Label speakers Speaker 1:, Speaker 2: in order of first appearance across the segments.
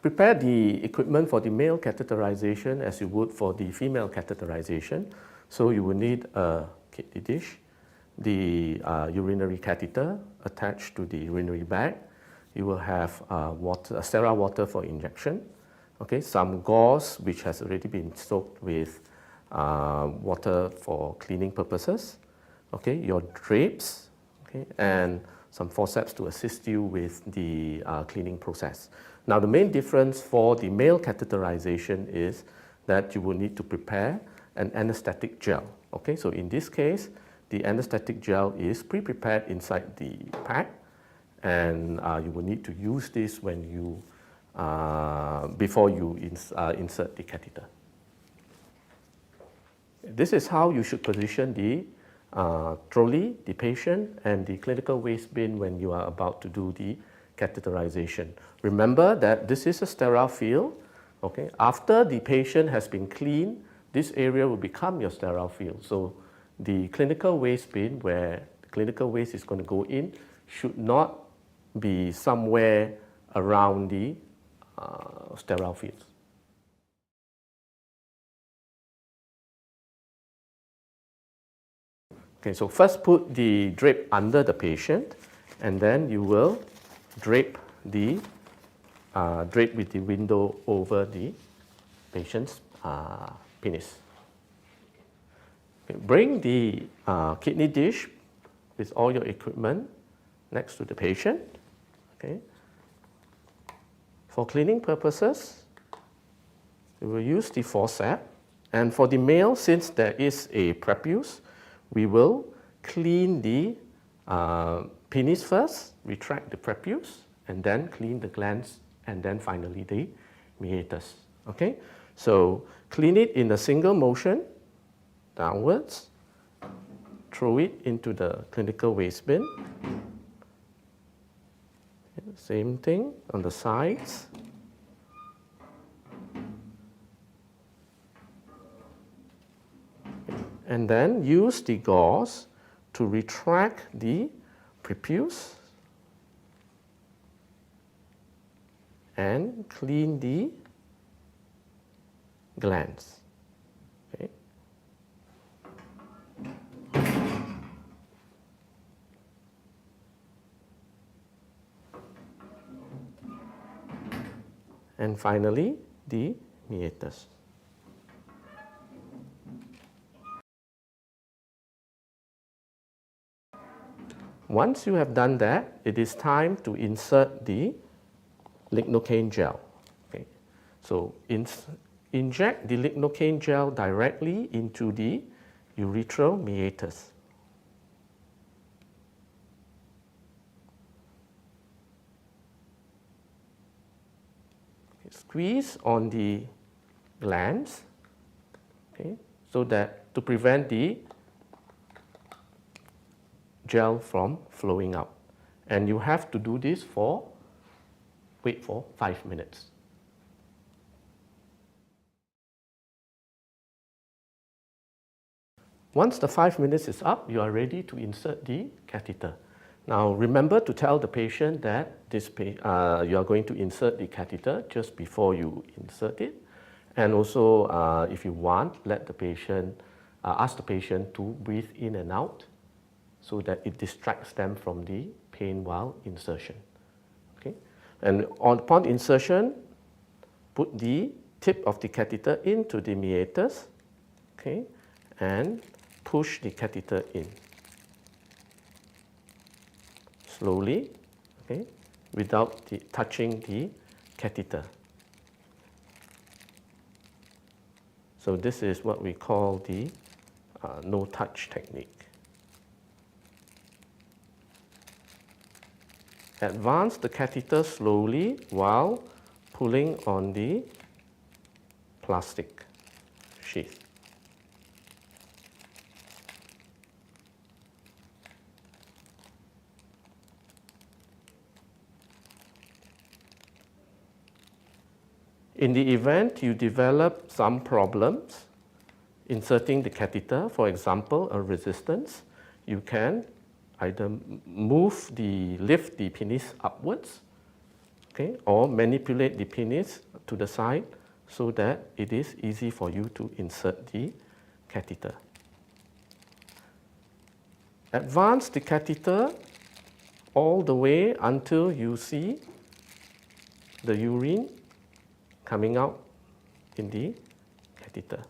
Speaker 1: prepare the equipment for the male catheterization as you would for the female catheterization. So you will need a kidney dish, the urinary catheter attached to the urinary bag. You will have sterile water for injection, okay, some gauze which has already been soaked with water for cleaning purposes, okay, your drapes, okay, and some forceps to assist you with the cleaning process. Now the main difference for the male catheterization is that you will need to prepare an anesthetic gel. Okay, so in this case, the anesthetic gel is pre-prepared inside the pack, and you will need to use this when you before you insert the catheter. This is how you should position the trolley, the patient, and the clinical waste bin when you are about to do the catheterization. Remember that this is a sterile field. Okay? After the patient has been cleaned, this area will become your sterile field. So the clinical waste bin where the clinical waste is going to go in should not be somewhere around the sterile fields. Okay, so first put the drape under the patient, and then you will drape with the window over the patient's penis. Okay, bring the kidney dish with all your equipment next to the patient. Okay. For cleaning purposes, we will use the forceps, and for the male, since there is a prepuce, we will clean the penis first, retract the prepuce, and then clean the glands, and then finally the meatus. Okay? So clean it in a single motion, downwards, throw it into the clinical waste bin. Same thing on the sides. And then use the gauze to retract the prepuce and clean the glands. Okay. And finally, the meatus. Once you have done that, it is time to insert the lignocaine gel. Okay. So inject the lignocaine gel directly into the urethral meatus. Okay. Squeeze on the glands, okay, so that to prevent the gel from flowing out. And you have to do this wait for 5 minutes. Once the 5 minutes is up, you are ready to insert the catheter. Now remember to tell the patient that you are going to insert the catheter just before you insert it. And also, if you want, let the patient, ask the patient to breathe in and out, so that it distracts them from the pain while insertion. Okay? And upon insertion, put the tip of the catheter into the meatus, okay, and push the catheter in. Slowly, okay, without touching the catheter. So this is what we call the no-touch technique. Advance the catheter slowly while pulling on the plastic sheath. In the event you develop some problems inserting the catheter, for example, a resistance, you can either lift the penis upwards, okay, or manipulate the penis to the side so that it is easy for you to insert the catheter. Advance the catheter all the way until you see the urine coming out in the catheter,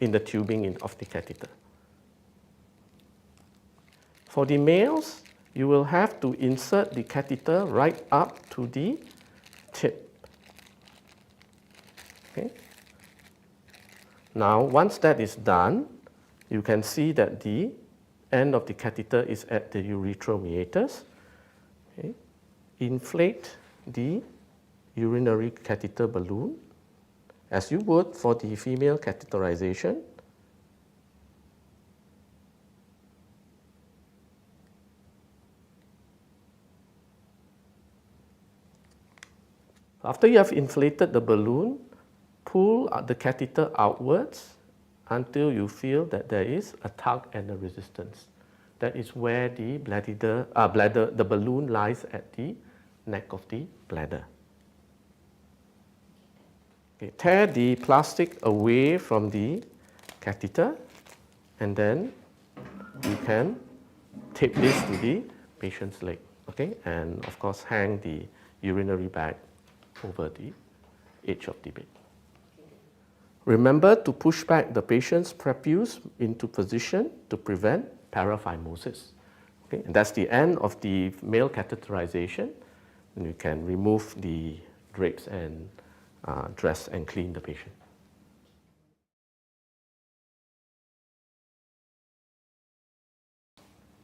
Speaker 1: in the tubing of the catheter. For the males, you will have to insert the catheter right up to the tip. Okay. Now, once that is done, you can see that the end of the catheter is at the urethral meatus. Okay. Inflate the urinary catheter balloon as you would for the female catheterization. After you have inflated the balloon, pull the catheter outwards until you feel that there is a tug and a resistance. That is where the the balloon lies at the neck of the bladder. Okay, tear the plastic away from the catheter, and then you can tape this to the patient's leg. Okay, and of course hang the urinary bag over the edge of the bed. Remember to push back the patient's prepuce into position to prevent paraphimosis. Okay? And that's the end of the male catheterization. And you can remove the drapes and dress and clean the patient.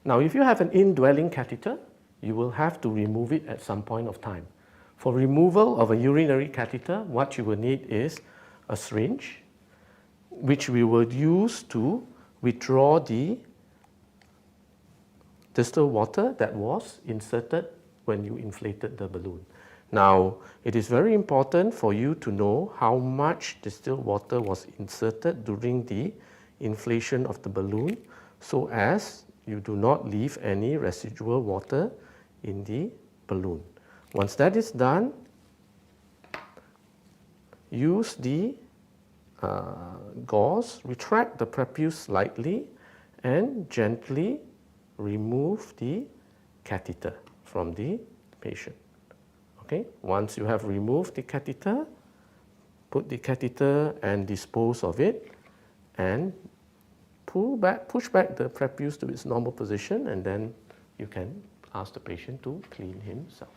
Speaker 1: Now, if you have an indwelling catheter, you will have to remove it at some point of time. For removal of a urinary catheter, what you will need is a syringe, which we will use to withdraw the distal water that was inserted when you inflated the balloon. Now, it is very important for you to know how much distilled water was inserted during the inflation of the balloon, so as you do not leave any residual water in the balloon. Once that is done, use the gauze, retract the prepuce slightly, and gently remove the catheter from the patient. Okay? Once you have removed the catheter, put the catheter and dispose of it, and push back the prepuce to its normal position, and then you can ask the patient to clean himself.